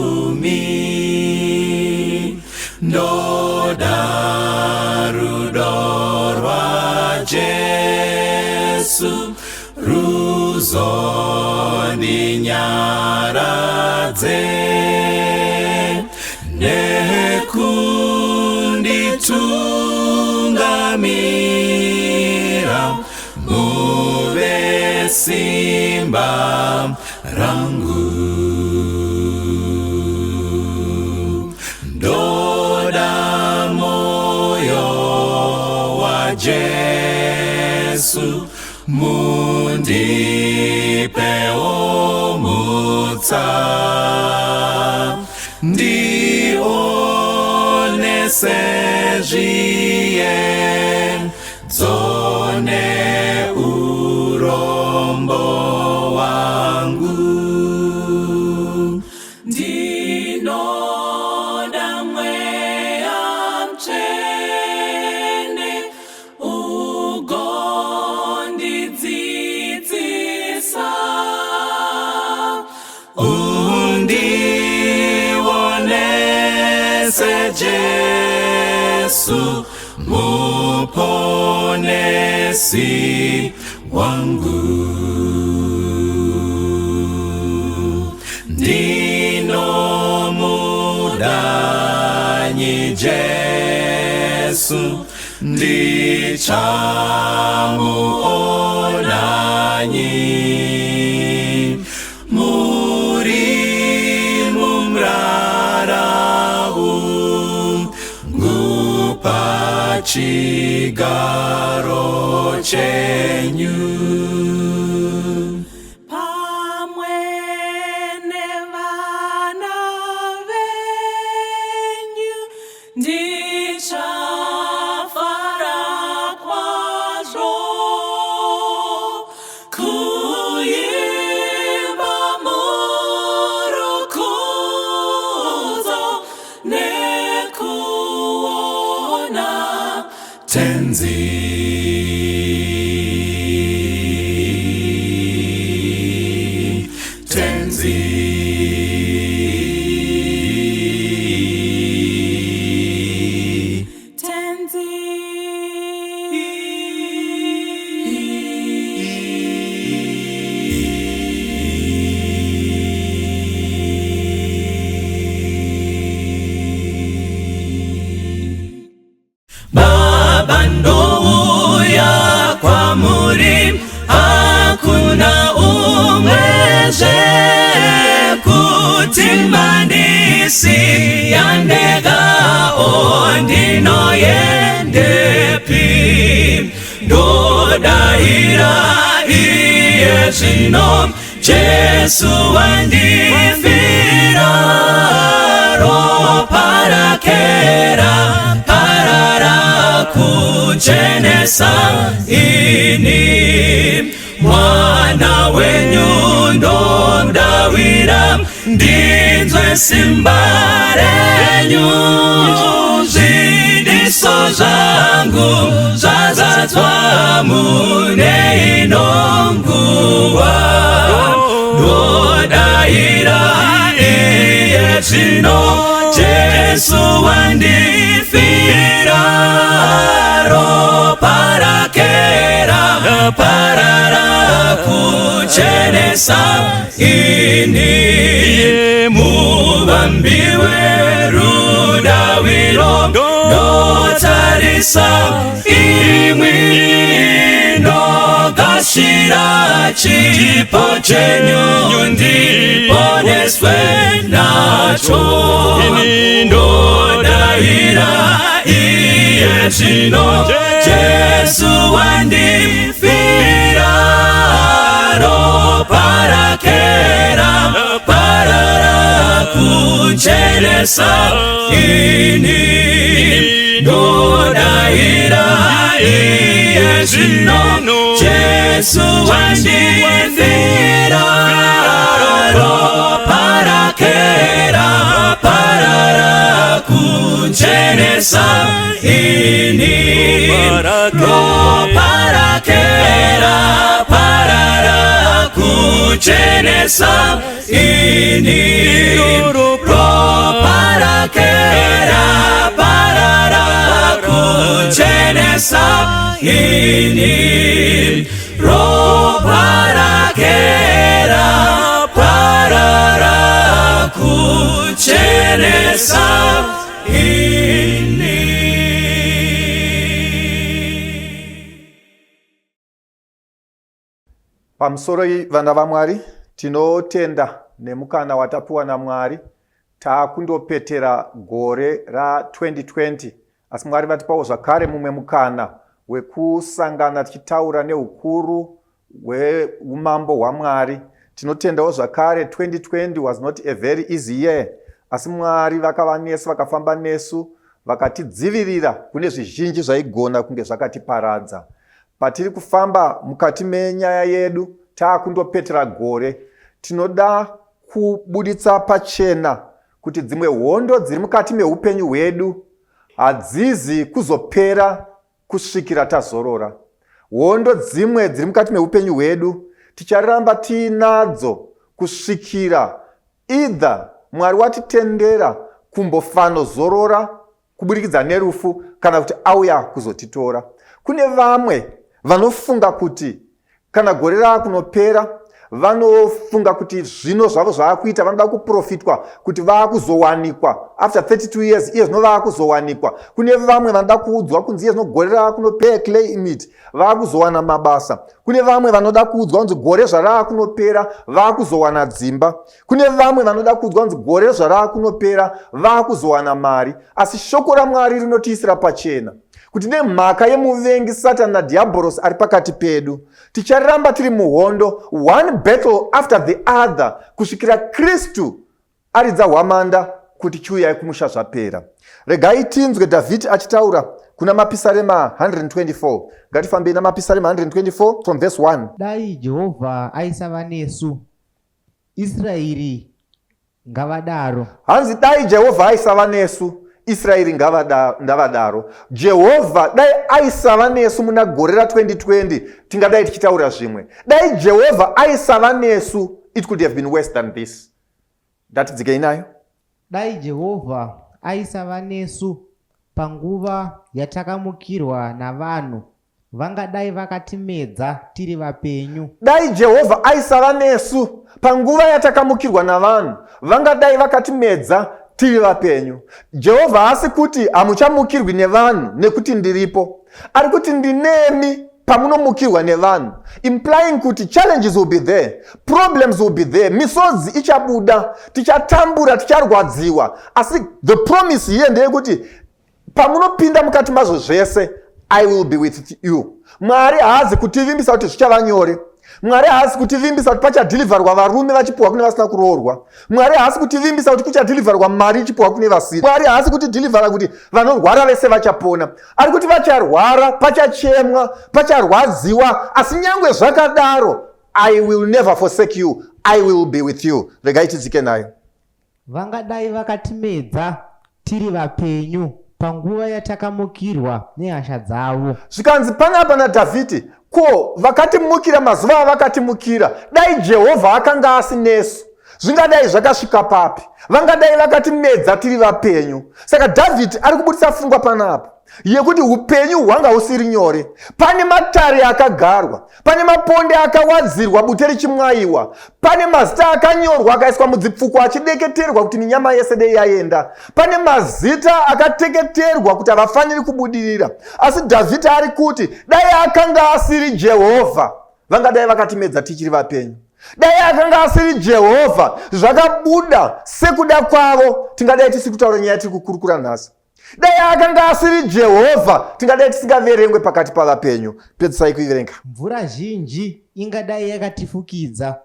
bumi Dodarudorwa Jesu Ruzoni nyaradze Nekunditungamira Muve simba rangu Doda moyo wa Jesu Mundipe omutsa Ndionese jiye Dzone urombo wangu Ndinoda mweya mchene Ugondidzidzisa Undionese Jesu Muponesi wangu Ndino mudanyi Jesu Ndichamuonanyi Muri mumrarahu Ngupachigaro chenyu Pamwene vana venyu Ndichafara kwazvo Kuimba murukudzo Nekuona tenzi Baba ndouya kwamuri hakuna umwezve kuti mandisiya ndega ondinoyendepi ndodahira iye zvino Jesu wandifira ropa rakera kuchenesa ini mwana wenyu ndomdawira ndinzwe simba renyu zvidiso zvangu zvazadzwa mune inonguva ndodahira iye zvino Jesu wandifira ropa rakera parara kuchenesa ini muvambiwe rudawiro ndotarisa imwi ndogashira chipo chenyu ndiponeswe nacho ndodahira iye zvino Jesu wandifira ropa rakera parara kuchenesa ini ndodahira iye zvino Jesu wandifira ropa rakera parara kuchenesa ini ropa rakera parara kuchenesa ini kuchenesa ini roparakera parara kuchenesa ini. Pamusoro vana vaMwari, tinotenda nemukana watapiwa naMwari takundopetera gore ra 2020. Asi Mwari vatipawo zvakare mumwe mukana wekusangana tichitaura neukuru hweumambo hwaMwari. Tinotendawo zvakare 2020 was not a very easy year. Asi Mwari vakava nesu, vakafamba nesu, vakatidzivirira kune zvizhinji zvaigona kunge zvakatiparadza. Patiri kufamba mukati menyaya yedu takundopetera gore, tinoda kubuditsa pachena kuti dzimwe hondo dziri mukati meupenyu hwedu hadzizi kuzopera kusvikira tazorora. Hondo dzimwe dziri mukati meupenyu hwedu ticharamba tiinadzo kusvikira either Mwari watitendera kumbofanozorora kuburikidza nerufu kana kuti auya kuzotitora. Kune vamwe vanofunga kuti kana gore rakunopera vanofunga kuti zvino zvavo zvaakuita vanoda kuprofitwa kuti vaakuzowanikwa after 32 years iye zvino vaakuzowanikwa. Kune vamwe vanoda kuudzwa kunzi iye zvino gore raakunopera claimit vaakuzowana mabasa. Kune vamwe vanoda kuudzwa kunzi gore zvaraakunopera vaakuzowana dzimba. Kune vamwe vanoda kuudzwa kunzi gore zvaraakunopera vaakuzowana mari. Asi shoko raMwari rinotiisira pachena kuti nemhaka yemuvengi Satani naDhiabhorosi ari pakati pedu ticharamba tiri muhondo, one battle after the other, kusvikira Kristu aridza hwamanda kuti chiuyai kumusha zvapera. Regai tinzwe Dhavhidhi achitaura kuna mapisarema 124. Ngatifambei namapisarema 124 from verse 1. Dai Jehovha aisava nesu, Israeri ngavadaro. Hanzi dai Jehovha aisava nesu, Israeri ngavadaro. Jehovha dai aisava nesu muna gore ra 2020 tingadai tichitaura zvimwe. Dai Jehovha aisava nesu, it could have been worse than this. Ndatidzike inayo. Dai Jehovha aisava nesu panguva yatakamukirwa navanhu vangadai vakatimedza tiri vapenyu. Dai Jehovha aisava nesu panguva yatakamukirwa navanhu vangadai vakatimedza tiri vapenyu. Jehovha haasi kuti hamuchamukirwi nevanhu nekuti ndiripo, ari kuti ndinemi pamunomukirwa nevanhu, implying kuti challenges will be there, problems will be there, misodzi ichabuda, tichatambura, ticharwadziwa. Asi the promise here ndeyekuti pamunopinda mukati mazvo zvese, I will be with you. Mwari haazi kutivimbisa kuti zvichava nyore. Mwari haasi kutivimbisa kuti pachadhilivharwa varume vachipuwa kune vasina kuroorwa. Mwari haasi kutivimbisa kuti kuchadhilivharwa mari ichipuwa kune vasiri. Mwari haasi kutidhilivhara kuti vanorwara vese vachapona. Ari kuti vacharwara, pachachemwa, pacharwadziwa, asi nyangwe zvakadaro, I will never forsake you. I will be with you. Regai tidzike nayo. Vangadai vakatimedza tiri vapenyu panguva yatakamukirwa nehasha dzavo. Zvikanzi panapa naDhavhidhi, ko vakatimukira mazuva avakatimukira, dai Jehovha akanga asi nesu, zvingadai zvakasvika papi? Vangadai vakatimedza tiri vapenyu. Saka Dhavhidhi ari kubudisa pfungwa panapa yekuti upenyu hwanga usiri nyore. Pane matare akagarwa, pane maponde akawadzirwa bute richimwayiwa, pane mazita akanyorwa akaiswa mudzipfuko achideketerwa kuti minyama yese dei yaenda, pane mazita akateketerwa kuti havafaniri kubudirira. Asi Dhavhidhi ari kuti dai akanga asiri Jehovha vangadai vakatimedza tichiri vapenyu. Dai akanga asiri Jehovha zvakabuda sekuda kwavo tingadai tisi kutaura nyaya tiri kukurukura nhasi. Dai akanga asiri Jehovha tingadai tisingaverengwe pakati pavapenyu. Pedzisai kuiverenga. Mvura zhinji ingadai yakatifukidza,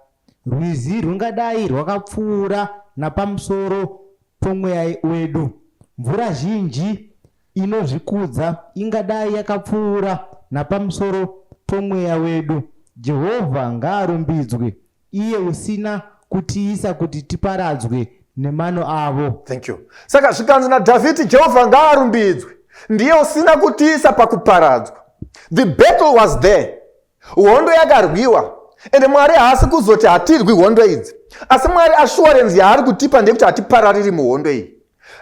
rwizi rungadai rwakapfuura napamusoro pomweya wedu. Mvura zhinji inozvikudza ingadai yakapfuura napamusoro pomweya wedu. Jehovha ngaarumbidzwe, iye usina kutiisa kuti tiparadzwe nemano avo. Thank you. Saka zvikanzi naDhavhidhi, Jehovha ngaarumbidzwe, ndiye usina kutiisa pakuparadzwa. The battle was there. Hondo yakarwiwa. Ende Mwari haasi kuzoti hatirwi hondo idzi. Asi Mwari assurance yaari kutipa ndekuti hatiparariri muhondo iyi.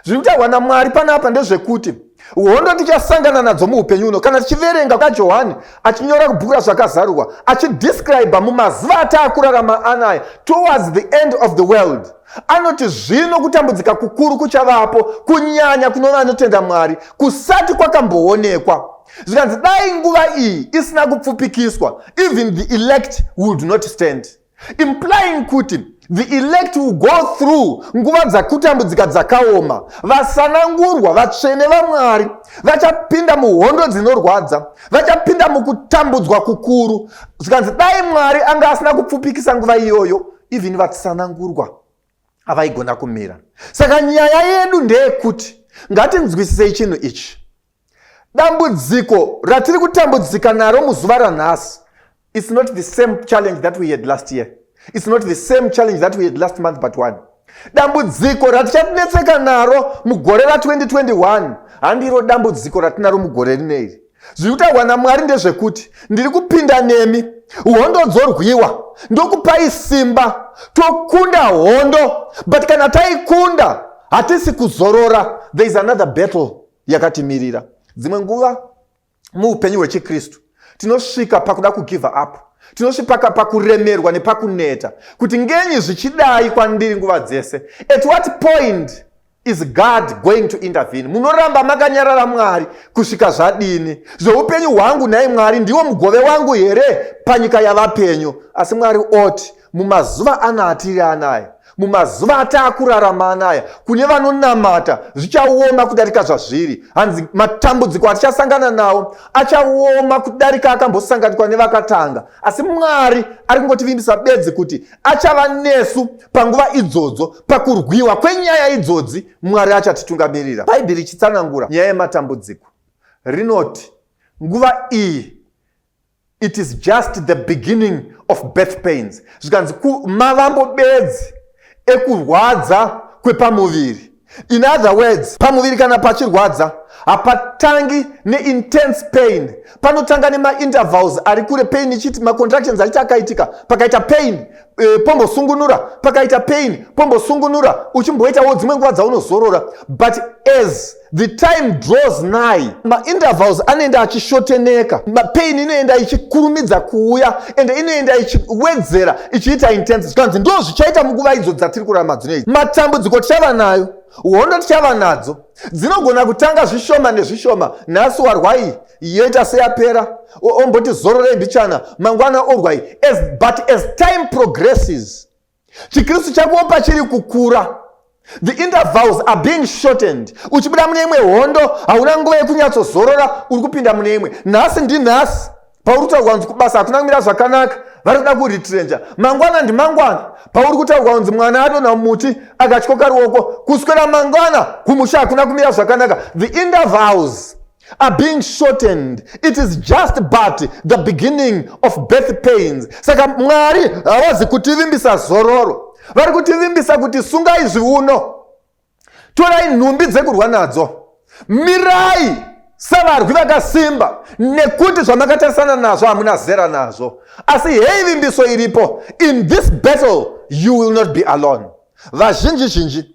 Zviri kutaurwa naMwari panapa ndezvekuti hondo tichasangana nadzo muupenyu uno. Kana tichiverenga kaJohani achinyora kubhuku razvakazarurwa achidescribe mumazuva ataakurarama anaya towards the end of the world, anoti zvino kutambudzika kukuru kuchavapo, kunyanya kuno vanotenda Mwari kusati kwakamboonekwa. Zvikanzi dai nguva iyi isina kupfupikiswa, even the elect would not stand, implying kuti the elect will go through nguva dzakutambudzika dzakaoma. Vasanangurwa, vatsvene vaMwari vachapinda muhondo dzinorwadza, vachapinda mukutambudzwa kukuru. Zvikanzi dai Mwari anga asina kupfupikisa nguva iyoyo, even vatsanangurwa havaigona kumira. Saka nyaya yedu ndeyekuti ngatinzwisisei chinhu ichi. Dambudziko ratiri kutambudzika naro muzuva ranhasi, it's not the same challenge that we had last year. It's not the same challenge that we had last month but one. Dambudziko ratichatinetseka naro mugore ra2021 handiro dambudziko ratinaro mugore rineri. Zviri kutaurwa naMwari ndezvekuti ndiri kupinda nemi, hondo dzorwiwa, ndokupai simba, tokunda hondo, but kana taikunda hatisi kuzorora. There is another battle yakatimirira. Dzimwe nguva muupenyu hwechikristu tinosvika pakuda kugive up, tinosvika pakuremerwa nepakuneta kuti ngenyi zvichidai kwandiri nguva dzese. At what point is God going to intervene? Munoramba makanyarara Mwari kusvika zvadini? Zveupenyu hwangu nhai Mwari ndiwo mugove wangu here panyika yavapenyu? Asi Mwari oti mumazuva anatiri anaya, mumazuva ataakurarama anaya, kune vanonamata zvichaoma kudarika zvazviri. Hanzi matambudziko atichasangana nawo achaoma kudarika akambosanganikwa nevakatanga. Asi Mwari ari kungotivimbisa bedzi kuti achava nesu panguva idzodzo, pakurwiwa kwenyaya idzodzi Mwari achatitungamirira. Bhaibheri ichitsanangura nyaya yematambudziko rinoti nguva iyi it is just the beginning of birth pains. Zvikanzi mavambo bedzi ekurwadza kwepamuviri. In other words, pamuviri kana pachirwadza hapatangi ne-intense pain, panotanga nema-intervals ari kure. Pain ichiti ma-contractions achiti akaitika, pakaita pain pombosungunura, pakaita pain pombosungunura, uchimboitawo dzimwe nguva dzaunozorora. But as the time draws nigh, ma-intervals anoenda achishoteneka, pain inoenda ichikurumidza kuuya, ende inoenda ichiwedzera ichiita intense. Zvikanzi ndo zvichaita munguva idzo dzatiri kurarama dzinoidzi. Matambudziko tichava nayo, hondo tichava nadzo, dzinogona kutanga zvishoma nezvishoma. Nhasi warwai yoita seyapera, omboti zororei mbichana, mangwana orwai. But as time progresses, chikristu chako pachiri kukura, the intervals are being shortened. Uchibuda mune imwe hondo hauna nguva yekunyatsozorora, uri kupinda mune imwe. Nhasi ndinhasi pauri kutaurwa kunzi kubasa hakuna kumira zvakanaka, vari kuda kuritrenja. Mangwana ndimangwana pauri kutaurwa kunzi mwana adonha mumuti akatyoka ruoko, kuswera mangwana kumusha hakuna kumira zvakanaka. The intervals are being shortened. It is just but the beginning of birth pains. Saka Mwari havazi kutivimbisa zororo, vari kutivimbisa kuti sungai zviuno, torai nhumbi dzekurwa nadzo, mirai savarwi vakasimba, nekuti zvamakatarisana nazvo hamuna zera nazvo. Asi hei vimbiso iripo, in this battle you will not be alone. Vazhinji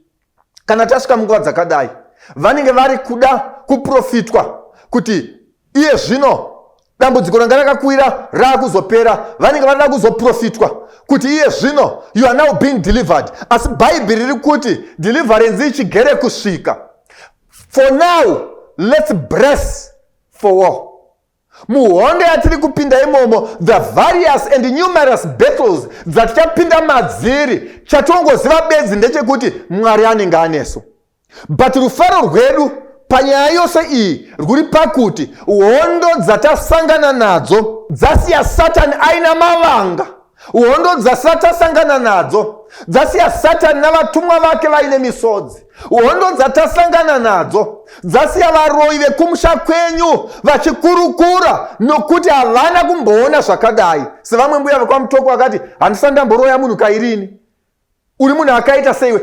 kana tasvika munguva dzakadai vanenge vari kuda kuprofitwa kuti iye zvino dambudziko ranga rakakwira raakuzopera. Vanenge varida kuzoprofitwa kuti iye zvino you are now being delivered. Asi Bhaibheri riri kuti deliverance ichigere kusvika. For now, let's brace for war. Muhondo yatiri kupinda imomo, the various and numerous battles dzatichapinda madziri, chatongoziva bedzi ndechekuti Mwari anenge anesu. But rufaro rwedu panyaya yose iyi rwuri pakuti hondo dzatasangana nadzo dzasiya Satani aina mavanga. Hondo dzatasangana nadzo dzasiya Satani navatumwa vake vaine misodzi. Hondo dzatasangana nadzo dzasiya varoyi vekumusha kwenyu vachikurukura nokuti havana kumboona zvakadai. Sevamwe mbuya vekwamutoko vakati handisati ndamboroya munhu kairini. Uri munhu akaita seiwe.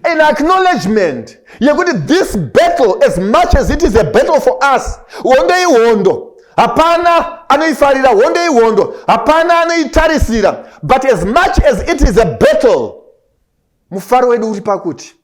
An acknowledgement yekuti this battle, as much as it is a battle for us, hondo ihondo hapana anoifarira, hondo ihondo hapana anoitarisira, but as much as it is a battle, mufaro wedu uri pakuti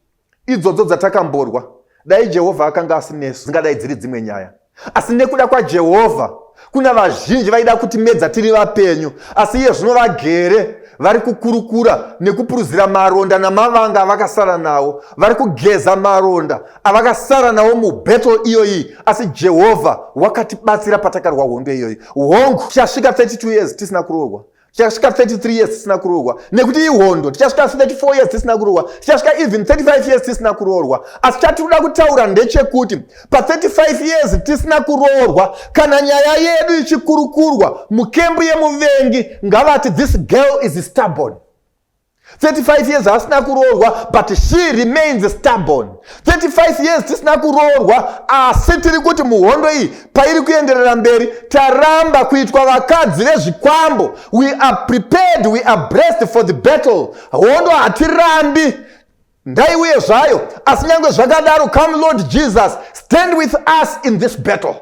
idzodzo dzatakamborwa dai Jehovha akanga asinesu dzingadai dziri dzimwe nyaya. Asi nekuda kwaJehovha kuna vazhinji vaida kutimedza tiri vapenyu, asi iye zvino vagere vari kukurukura nekupuruzira maronda namavanga avakasara nawo, vari kugeza maronda avakasara nawo mubhettle iyoyi. Asi Jehovha wakatibatsira patakarwa hondo iyoyi. Hongu tichasvika 32 years tisina kuroorwa, tichasvika 33 years tisina kuroorwa, nekuti ihondo tichasvika 34 years tisina kuroorwa, tichasvika even 35 years tisina kuroorwa. Asi chatinoda kutaura ndechekuti pa 35 years tisina kuroorwa, kana nyaya yedu ichikurukurwa mukembu yemuvengi ngavati this girl is stubborn. 35 years asina kuroorwa, but she remains stubborn. 35 years tisina kuroorwa, asi tiri kuti muhondo iyi pairi kuenderera mberi taramba kuitwa vakadzi vezvikwambo. We are prepared, we are braced for the battle. Hondo hatirambi ndaiuye zvayo, asi nyange zvakadaro, come Lord Jesus, stand with us in this battle.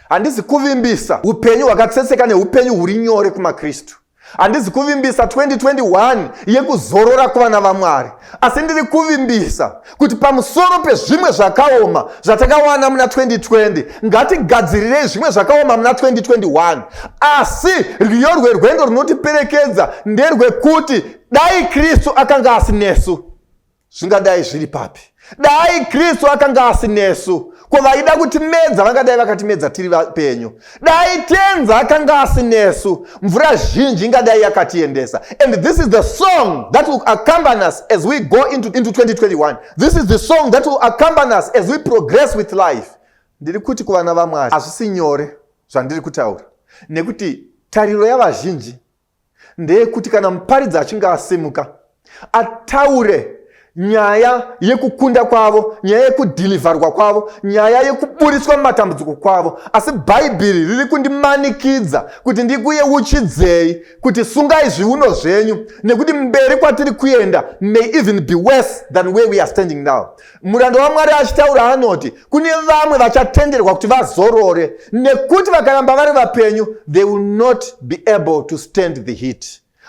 Handisi kuvimbisa upenyu hwakatsetseka neupenyu huri nyore kumaKristu. Handisi kuvimbisa 2021 yekuzorora kuvana vaMwari, asi ndiri kuvimbisa kuti pamusoro pezvimwe zvakaoma zvatakawana muna 2020 ngatigadzirirei zvimwe zvakaoma muna 2021. Asi rwiyo rwerwendo runotiperekedza nderwekuti dai Kristu akanga asinesu zvingadai zviri papi? Dai Kristu akanga asinesu ko vaida kutimedza vangadai vakatimedza tiri vapenyu? Dai Tenzi akanga asinesu mvura zhinji ingadai yakatiendesa. And this is the song that will accompany us as we go into 2021. This is the song that will accompany us as we progress with life. Ndiri kuti kuvana vaMwari hazvisi nyore zvandiri kutaura, nekuti tariro yavazhinji ndeyekuti kana muparidzi achinge asimuka ataure nyaya yekukunda kwavo, nyaya yekudhilivharwa kwavo, nyaya yekuburiswa mumatambudziko kwavo. Asi Bhaibheri riri kundimanikidza kuti ndikuyeuchidzei kuti sungai zviuno zvenyu, nekuti mberi kwatiri kuenda may even be worse than where we are standing now. Muranda waMwari achitaura anoti kune vamwe vachatenderwa kuti vazorore, nekuti vakaramba vari vapenyu they will not be able to stand the heat.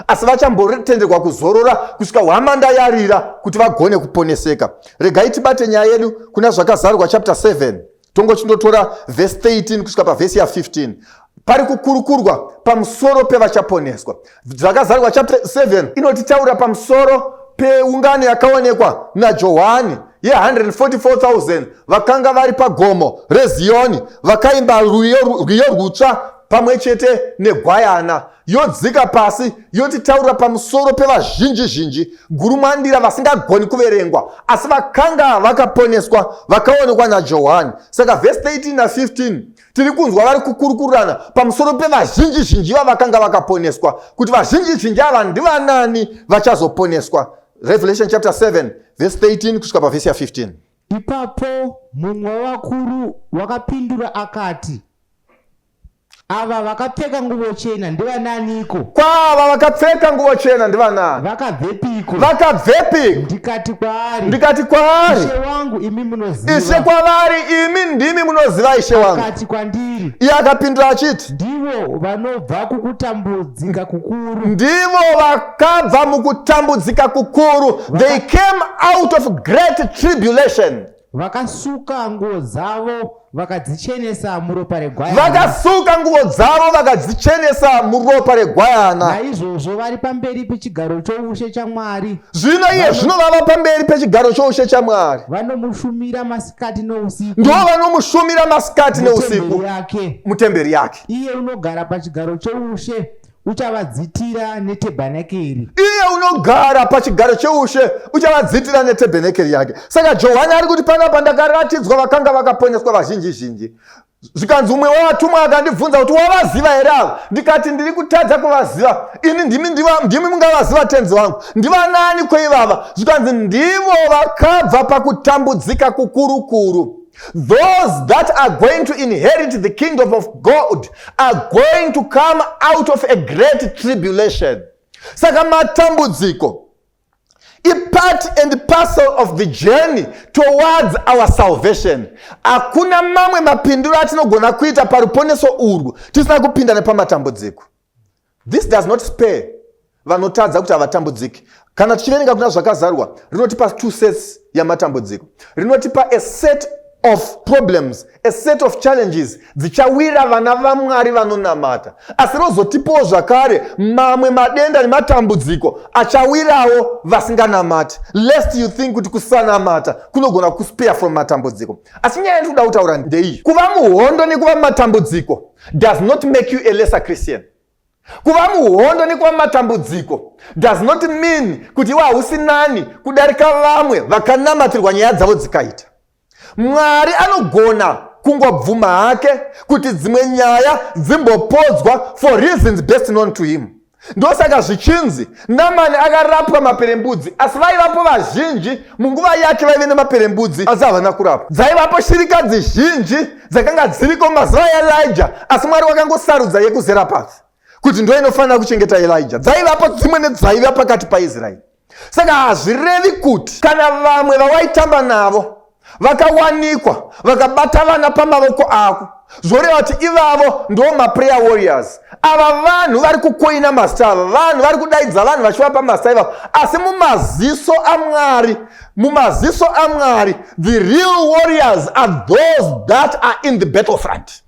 Asi vachambotenderwa kuzorora kusvika hwamanda yarira kuti vagone kuponeseka. Regai tibate nyaya yedu kuna zvakazarwa chapter 7. Tongochinotora verse 13 kusvika pavhesi ya15. Pari kukurukurwa pamusoro pevachaponeswa. Zvakazarwa chapter 7 inotitaura pamusoro peungano yakaonekwa naJohani ye 144,000 vakanga vari pagomo reZioni vakaimba rwiyo rwutsva pamwe chete negwayana. Yodzika pasi yotitaura pamusoro pevazhinji gurumandira vasingagoni kuverengwa, asi vakanga vakaponeswa vakaonekwa naJohani. Saka verse 13 na 15 tiri kunzwa vari kukurukurana pamusoro pevazhinji vakanga vakaponeswa, kuti vazhinji ava ndivanani vachazoponeswa. Revelation chapter 7 verse 13 kusvika pavhesi ya 15. Ipapo mumwe wavakuru wakapindura akati, ava vakapfeka nguo chena ndivananiko? Kwava vakapfeka nguo chena ndivanani? Vakabvepiko? Vakabvepiko? Ndikati kwaari, Ishe wangu imi munoziva. Ishe kwavari, imi ndimi munoziva Ishe wangu. Akati kwandiri, iye akapindura achiti, ndivo vanobva kukutambudzika kukuru. Ndivo vakabva mukutambudzika kukuru. They came out of great tribulation. Vakasuka nguo dzavo vakadzichenesa muropa regwayana. Vakasuka nguo dzavo vakadzichenesa muropa regwayana. Naizvozvo vari pamberi pechigaro choushe chaMwari. Zvino iye zvino vava pamberi pechigaro choushe chaMwari. Vanomushumira masikati nousiku. Ndo vanomushumira masikati neusiku mutemberi yake. Iye unogara pachigaro choushe uchavadzitira netebhenekeri. Iye unogara pachigaro choushe uchavadzitira netebhenekeri yake. Saka Johani ari kuti panapa ndakaratidzwa vakanga vakaponeswa vazhinji. Zvikanzi umwe wavatumwa akandibvunza kuti wavaziva here ava? Ndikati ndiri kutadza kuvaziva. Ini ndimi mungavaziva Tenzi wangu. Ndivanani kweivava? Zvikanzi ndivo vakabva pakutambudzika kukuru. Those that are going to inherit the kingdom of God are going to come out of a great tribulation. Saka matambudziko is part and parcel of the journey towards our salvation. Hakuna mamwe mapinduro atinogona kuita paruponeso urwu tisina kupinda nepamatambudziko. This does not spare vanotadza kuti havatambudziki. Kana tichiverenga kuna zvakazarwa rinotipa two sets yamatambudziko. Rinotipa a set of problems, a set of challenges dzichawira vana vaMwari vanonamata. Asi rozotipawo zvakare mamwe madenda nematambudziko achawirawo vasinganamati, lest you think kuti kusanamata kunogona kuspare from matambudziko. Asi nyaya yandinoda kutaura ndeiyi: kuva muhondo nekuva matambudziko does not make you a lesser Christian. Kuva muhondo nekuva matambudziko does not mean kuti iwe hausi nani kudarika vamwe vakanamatirwa nyaya dzavo dzikaita. Mwari anogona kungobvuma hake kuti dzimwe nyaya dzimbopodzwa for reasons best known to him. Ndosaka zvichinzi Namani akarapwa maperembudzi, asi vaivapo vazhinji munguva yake vaive nemaperembudzi asi havana kurapwa. Dzaivapo shirikadzi zhinji dzakanga dziriko mazuva aElijah, asi Mwari wakangosarudza yekuZerapathi kuti ndo inofanira kuchengeta Elijah. Dzaivapo dzimwe nedzaiva pakati paIsraeri. Saka hazvirevi kuti kana vamwe vawaitamba navo vakawanikwa vakabata vana pamavoko ako, zvoreva kuti ivavo ndo maprayer warriors. Ava vanhu vari kukoina mazita ava, vanhu vari kudaidza vanhu vachivapa mazita ivavo, asi mumaziso aMwari the real warriors are those that are in the battlefront.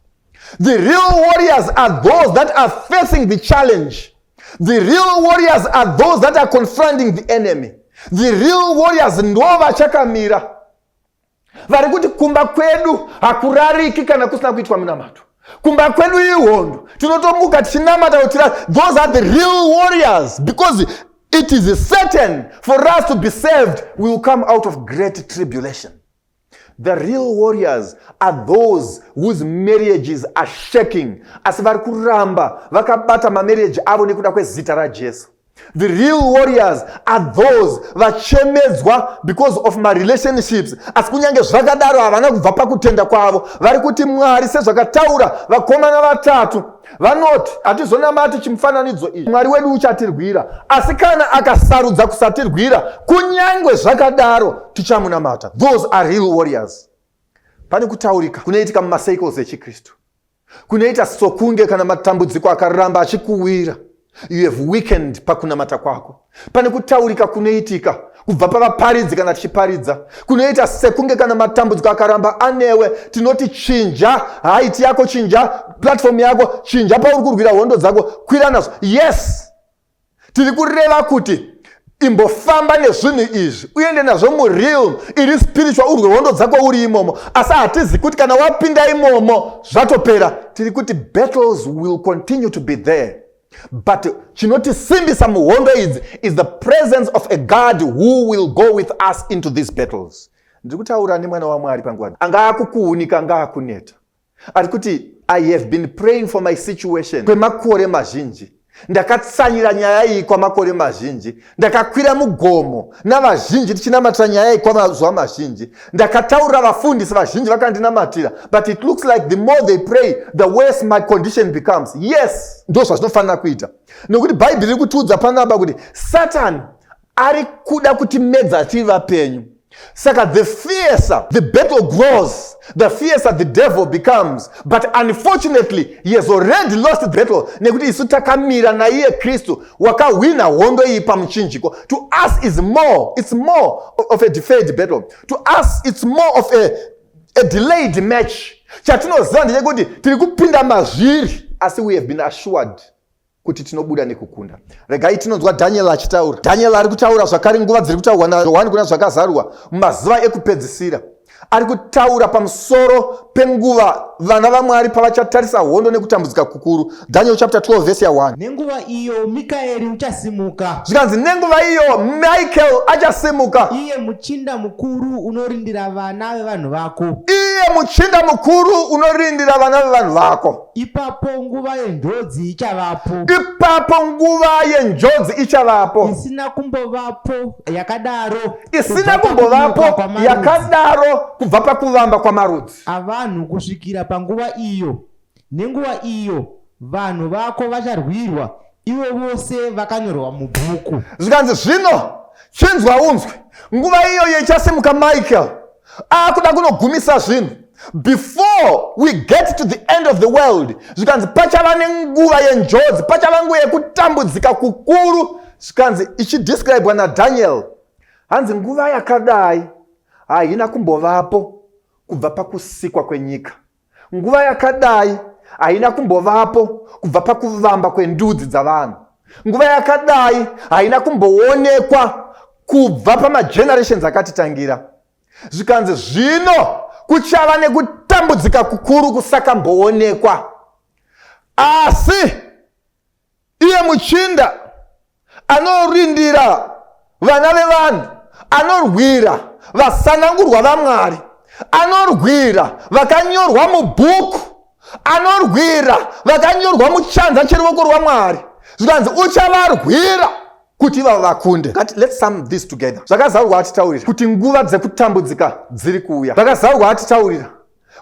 The real warriors are those that are facing the challenge. The real warriors are those that are confronting the enemy. The real warriors ndo vachakamira vari kuti kumba kwedu hakurariki kana kusina kuitwa munamato. Kumba kwedu ihondo tinotomuka tichinamata kutira. Those are the real warriors, because it is certain for us to be saved we will come out of great tribulation. The real warriors are those whose marriages are shaking, asi vari kuramba vakabata mamarriage avo nekuda kwezita raJesu. The real warriors are those vachemedzwa because of my relationships, asi kunyange zvakadaro havana kubva pakutenda kwavo. Vari kuti Mwari sezvakataura vakomana vatatu vanoti hatizonamati chimufananidzo ichi, Mwari wedu uchatirwira. Asi kana akasarudza kusatirwira, kunyange zvakadaro tichamunamata. Those are real warriors. Pane kutaurika kunoitika mumacycles echiKristu, kunoita sokunge kana matambudziko akaramba achikuwira you have weakened pakunamata kwako. Pane kutaurika kunoitika kubva pavaparidzi kana tichiparidza, kunoita sekunge kana matambudziko akaramba anewe tinoti chinja height yako, chinja platform yako, chinja pauri kurwira hondo dzako, kwira nazvo. Yes, tiri kureva kuti imbofamba nezvinhu izvi uende nazvo mureal iri spiritual, urwe hondo dzako uri imomo. Asi hatizi kuti kana wapinda imomo zvatopera. Tiri kuti battles will continue to be there, but chinotisimbisa muhondo idzi is the presence of a God who will go with us into these battles. Ndiri kutaura nemwana waMwari panguva anga akukuunika, anga akuneta, ari kuti I have been praying for my situation kwemakore mazhinji. Ndakatsanyira nyaya iyi kwamakore mazhinji, ndakakwira mugomo navazhinji tichinamatira nyaya iyi kwamazuva mazhinji, ndakataurira vafundisi vazhinji vakandinamatira, but it looks like the more they pray the worse my condition becomes. Yes, ndo zvazvinofanira kuita, nokuti bhaibheri riri kutiudza panapa kuti Satan ari kuda kutimedza tiri vapenyu. Saka the fiercer the battle grows, the fiercer the devil becomes. But unfortunately he has already lost the battle, nekuti isu takamira naiye Kristu wakawina hondo iyi pamuchinjiko. To us it's more of a deferred battle. To us it's more of a delayed match. Chatinoziva ndechekuti tiri kupinda mazviri, asi we have been assured kuti tinobuda nekukunda. Regai tinonzwa Daniel achitaura. Daniel ari kutaura zvakare nguva dziri kutaurwa naJohani kuna zvakazarwa mumazuva ekupedzisira. Ari kutaura pamusoro penguva vana vaMwari pavachatarisa hondo nekutambudzika kukuru. Daniel chapter 12 verse 1. Nenguva iyo Mikaeri uchasimuka. Zvikanzi nenguva iyo Michael achasimuka. Iye muchinda mukuru unorindira vana vevanhu vako. Iye muchinda mukuru unorindira vana vevanhu vako. Ipapo nguva yenjodzi ichavapo. Ipapo nguva yenjodzi ichavapo. Isina kumbovapo yakadaro. Isina kumbovapo yakadaro kubva pakuvamba kwamarudzi. Avanhu kusvikira panguva iyo. Nenguva iyo vanhu vako vacharwirwa, ivo vose vakanyorwa mubhuku. Zvikanzi zvino chinzwa unzwe, nguva iyo ichasimuka Michael akuda kunogumisa zvinhu. Before we get to the end of the world, zvikanzi pachava nenguva yenjodzi, pachava nguva yekutambudzika kukuru. Zvikanzi ichidescribwa naDaniel, hanzi nguva yakadai haina kumbovapo kubva pakusikwa kwenyika. Nguva yakadai haina kumbovapo kubva pakuvamba kwendudzi dzavanhu. Nguva yakadai haina kumboonekwa kubva pamagenerations akatitangira. Zvikanzi zvino kuchava nekutambudzika kukuru kusakamboonekwa. Asi iye muchinda anorindira vana vevanhu, anorwira vasanangurwa vaMwari, anorwira vakanyorwa mubhuku, anorwira vakanyorwa muchanza cheruoko rwaMwari. Zvikanzi uchavarwira kuti ivavo vakunde. Let's sum this together. Zvakazarurwa atitaurira kuti nguva dzekutambudzika dziri kuuya. Zvakazarurwa atitaurira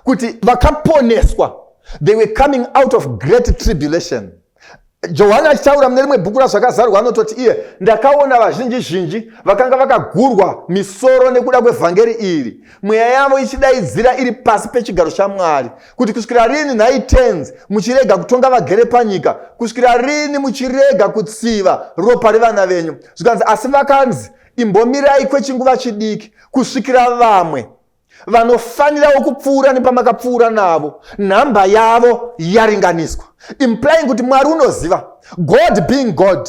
kuti vakaponeswa, they were coming out of great tribulation. Johani achitaura mune rimwe bhuku razvakazarurwa anototi iye ndakaona vazhinji zhinji vakanga vakagurwa misoro nekuda kwevhangeri iri, mweya yavo ichidaidzira iri pasi pechigaro chaMwari, kuti kusvikira rini nhai tenzi muchirega kutonga vagere panyika, kusvikira rini muchirega kutsiva ropa revana venyu. Zvikanzi asi vakanzi imbomirai kwechinguva chidiki kusvikira vamwe vanofanirawo kupfuura nepamakapfuura navo nhamba yavo yaringaniswa. Implying kuti Mwari unoziva, God being God,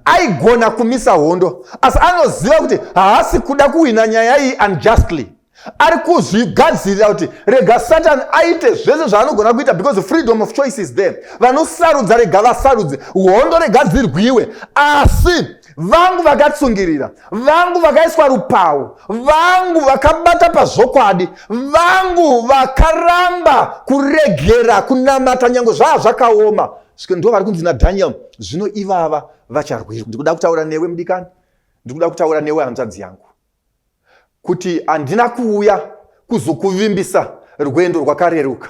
aigona kumisa hondo, asi anoziva kuti haasi kuda kuhwina nyaya iyi unjustly. Ari kuzvigadzirira kuti rega Satan aite zvese zvaanogona kuita, because freedom of choice is there. Vanosarudza rega vasarudze, hondo rega dzirwiwe. Asi vangu vakatsungirira, vangu vakaiswa rupawo, vangu vakabata pazvokwadi, vangu vakaramba kuregera kunamata nyange zvakaoma, ndo vari kunzi naDhaniel, zvino ivava vacharwirwa. Ndikuda kutaura newe mudikani, ndikuda kutaura newe hanzvadzi yangu, kuti handina kuuya kuzokuvimbisa rwendo rwakareruka,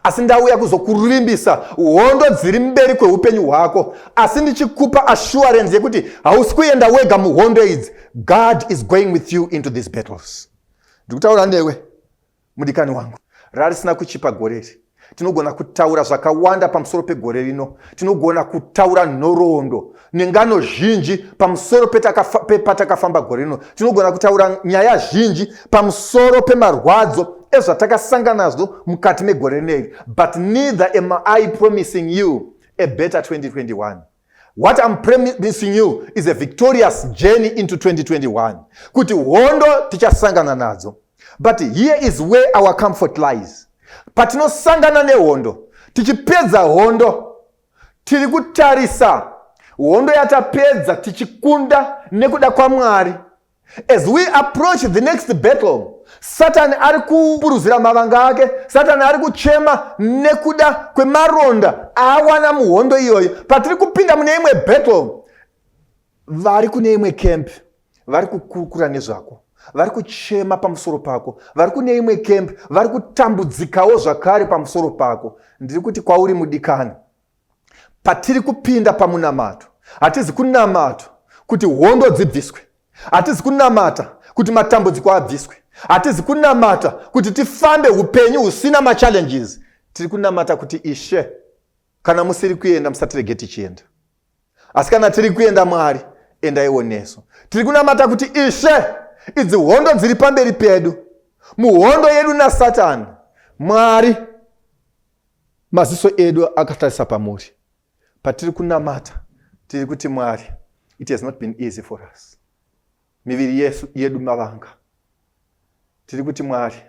asi ndauya kuzokuvimbisa hondo dziri mberi kweupenyu hwako, asi ndichikupa assurance yekuti hausi kuenda wega muhondo idzi. God is going with you into these battles. Ndikutaura newe mudikani wangu, rarisina kuchipa goreri. Tinogona kutaura zvakawanda pamusoro pegore rino, tinogona kutaura nhoroondo nengano zhinji pamusoro patakafamba gore rino, tinogona kutaura nyaya zhinji pamusoro pemarwadzo ezvatakasangana nazvo mukati megore rineri. But neither am I promising you a better 2021. What I'm promising you is a victorious journey into 2021. Kuti hondo tichasangana nadzo, but here is where our comfort lies. Patinosangana nehondo, tichipedza hondo, tiri kutarisa hondo yatapedza tichikunda nekuda kwaMwari. As we approach the next battle, Satan ari kupuruzira mavanga ake, Satan ari kuchema nekuda kwemaronda awana muhondo iyoyo. Patiri kupinda mune imwe battle, vari kune imwe camp vari kukurukura nezvako, vari kuchema pamusoro pako, vari kune imwe camp vari kutambudzikawo zvakare pamusoro pako. Ndiri kuti kwauri mudikani, patiri kupinda pamunamato, hatizi kunamata kuti hondo dzibviswe, hatizi kunamata kuti matambudziko abviswe, hatizi kunamata kuti tifambe upenyu husina machallenges. Tiri kunamata kuti Ishe, kana musiri kuenda musatirege tichienda, asi kana tiri kuenda Mwari endaiwo nesu. Tiri kunamata kuti Ishe, idzi hondo dziri pamberi pedu, muhondo yedu naSatani, Mwari maziso edu akatarisa pamuri. Patiri kunamata tiri kuti Mwari, it has not been easy for us. Miviri yedu mavanga. Tiri kuti Mwari,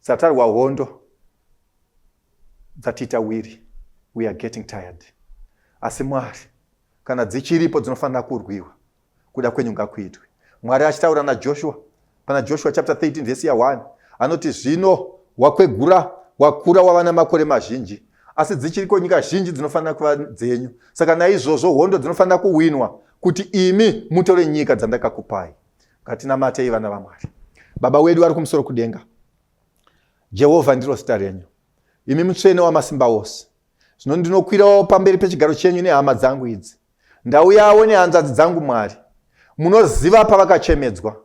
dzatarwa hondo dzatiita wiri, we are getting tired. Asi Mwari, kana dzichiripo dzinofanira kurwiwa, kuda kwenyu ngakuitwe. Mwari achitaura naJoshua, pana Joshua chapter 13 verse 1, anoti zvino wakwegura wakura wava namakore mazhinji, asi dzichiriko nyika zhinji dzinofanira kuva dzenyu. Saka naizvozvo hondo dzinofanira kuwinwa kuti imi mutore nyika dzandakakupai. Ngatinamate vana vaMwari. Baba wedu ari kumusoro kudenga, Jehovha ndiro zita renyu, imi mutsvene wamasimba ose. Zvino ndinokwirawo pamberi pechigaro chenyu nehama dzangu idzi, ndauyawo nehanzvadzi dzangu Mwari. Munoziva pavakachemedzwa,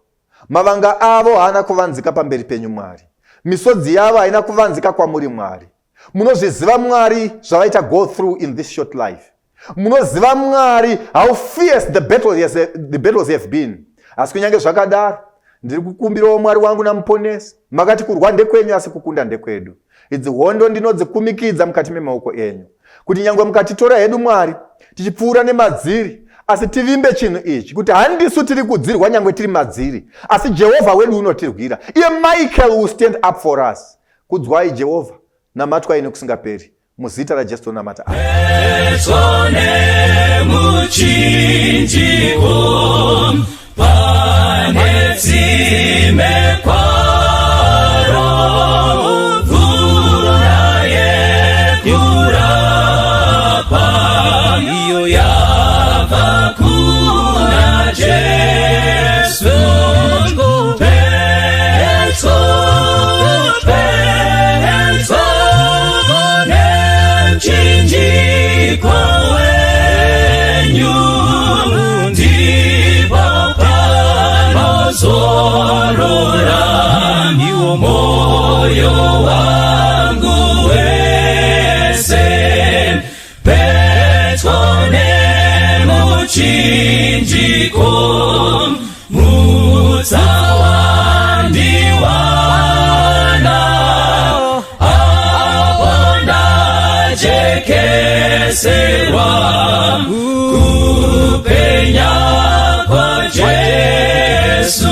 mavanga avo haana kuvanzika pamberi penyu Mwari, misodzi yavo haina kuvanzika kwamuri Mwari. Munozviziva Mwari zvavaita go through in this short life. Munoziva Mwari how fierce the battles have been. Asi kunyange zvakadaro, ndiri kukumbirawo Mwari wangu namuponesi. Makati kurwa ndekwenyu asi kukunda ndekwedu. Idzi hondo ndinodzikumikidza mukati memaoko enyu, kuti nyangwe mukatitora hedu Mwari tichipfuura nemadziri, asi tivimbe chinhu ichi, kuti handisu tiri kudzirwa nyangwe tiri madziri, asi Jehovha wedu unotirwira. Iye Michael will stand up for us. Kudzwai Jehovha namatwai nokusingaperi. Muzita raJesu namata. Moyo wangu wese petone muchinjiko mutsawandiwana aponda jekeserwa kupenya kwa Jesu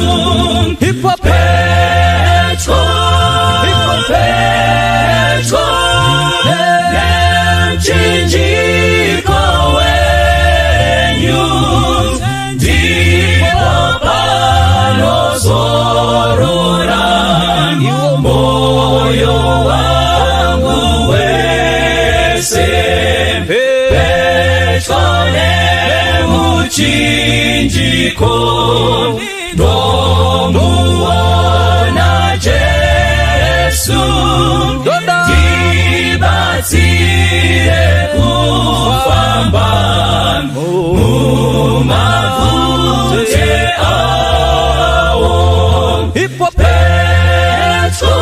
mchinjiko wenyu ndipo panozorora moyo wangu wese petone muchinjiko ndomuona Jesu tibatsire kufamba mumavute awo petro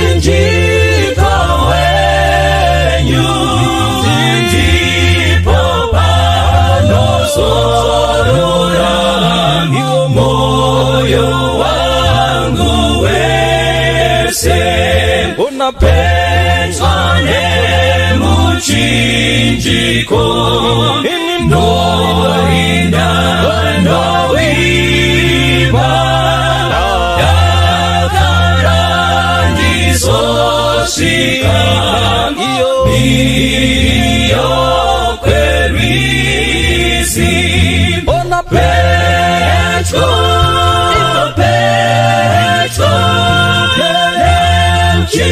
nemchinjiko wenyu ndipo panozorora moyo wangu wese unapenzane muchinjiko ndorinda ndoimba yakarandizosvika iyo kwerwizi ona petro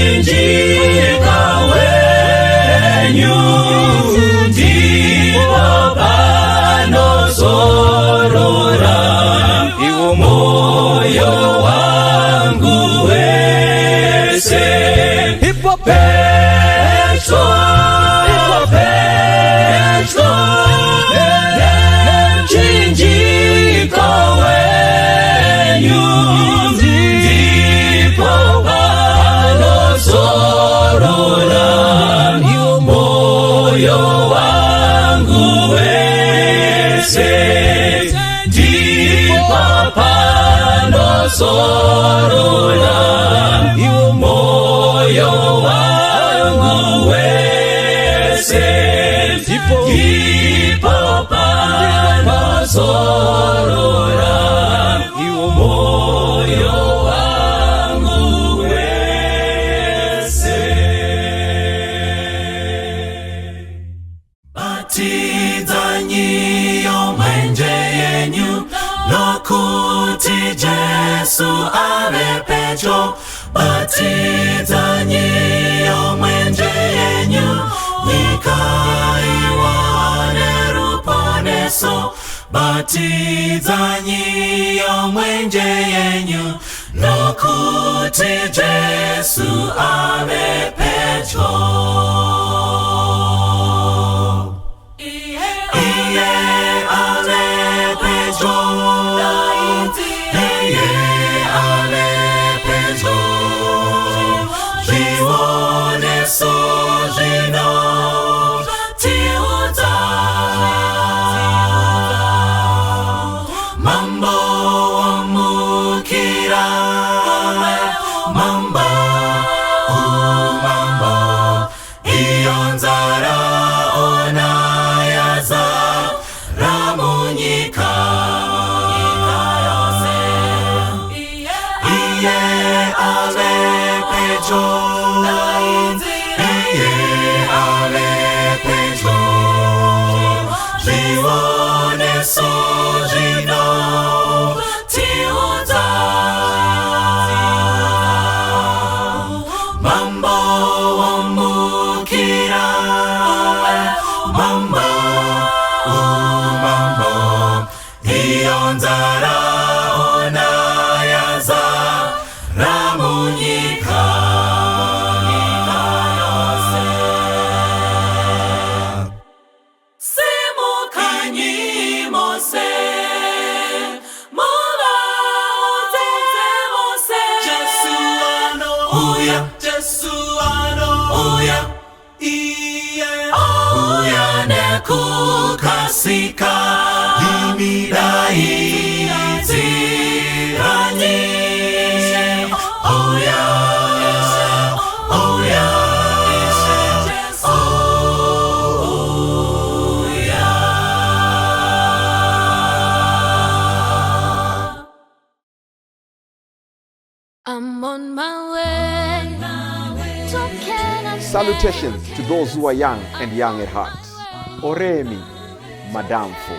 mchinjiko wenyu ndipo panozorora moyo wangu wese petro mchinjiko wenyu ndipo panozorora moyo wangu wese ndipo panozorora moyo wangu wese ndipo panozorora moyo wangu wese. Batidzanyiyo mwenje yenyu nokuti Jesu ave pedyo. Batidzanyiyo mwenje yenyu nyika iwane ruponeso. Batidzanyiyo mwenje yenyu nokuti Jesu ave pedyo. Iye ave pedyo. Iye ave pedyo. Zvioneso zvino tiudza. Ionzara onayaza Ramunyika yose Simukanyi mose Mula ozenze mose Jesuano uya Jesuano uya Iye uya nekukasika Imidai zirani Oh yeah, oh yeah, oh yeah. I'm on my way to Canada. Salutations to those who are young and young at heart. Oremi, Madame Fo.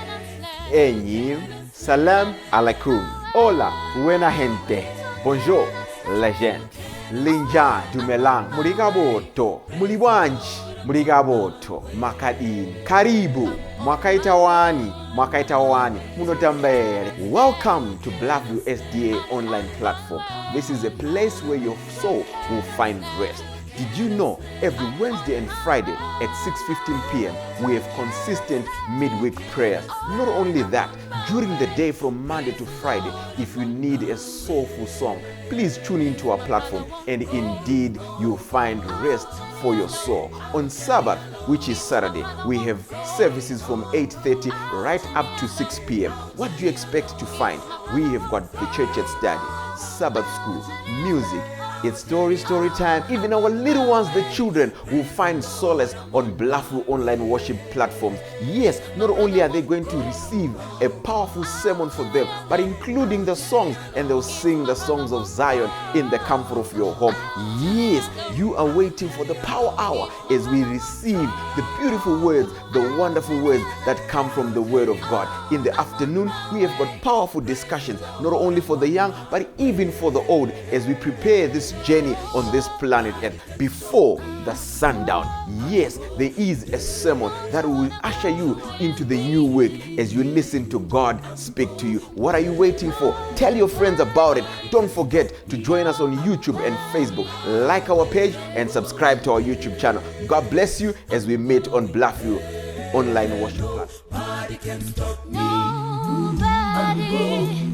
Enyim, Salam alaikum. Hola, buena gente. Bonjour, la gente. Linja dumelang. Muligaboto. Mulibwanji. Muligaboto. Makadini. Karibu. Mwakaitawani. Mwakaitawani. Munotambere. Welcome to Blackview SDA online platform. This is a place where your soul will find rest. Did you know every Wednesday and Friday at 6:15 p.m. we have consistent midweek prayers? Not only that, during the day from Monday to Friday, if you need a soulful song, please tune into our platform and indeed you'll find rest for your soul. On Sabbath, which is Saturday, we have services from 8:30 right up to 6 p.m. What do you expect to find? We have got the church at study, Sabbath school, music, it's story time. Even our little ones, the children, will find solace on Blackview online worship platforms. Yes, not only are they going to receive a powerful sermon for them, but including the songs, and they'll sing the songs of Zion in the comfort of your home. Yes, you are waiting for the power hour as we receive the beautiful words, the wonderful words that come from the word of God. In the afternoon, we have got powerful discussions, not only for the young, but even for the old, as we prepare this journey on this planet Earth before the sundown. Yes, there is a sermon that will usher you into the new week as you listen to God speak to you. What are you waiting for? Tell your friends about it. Don't forget to join us on YouTube and Facebook. Like our page and subscribe to our YouTube channel. God bless you as we meet on Blackview online worship platform. Nobody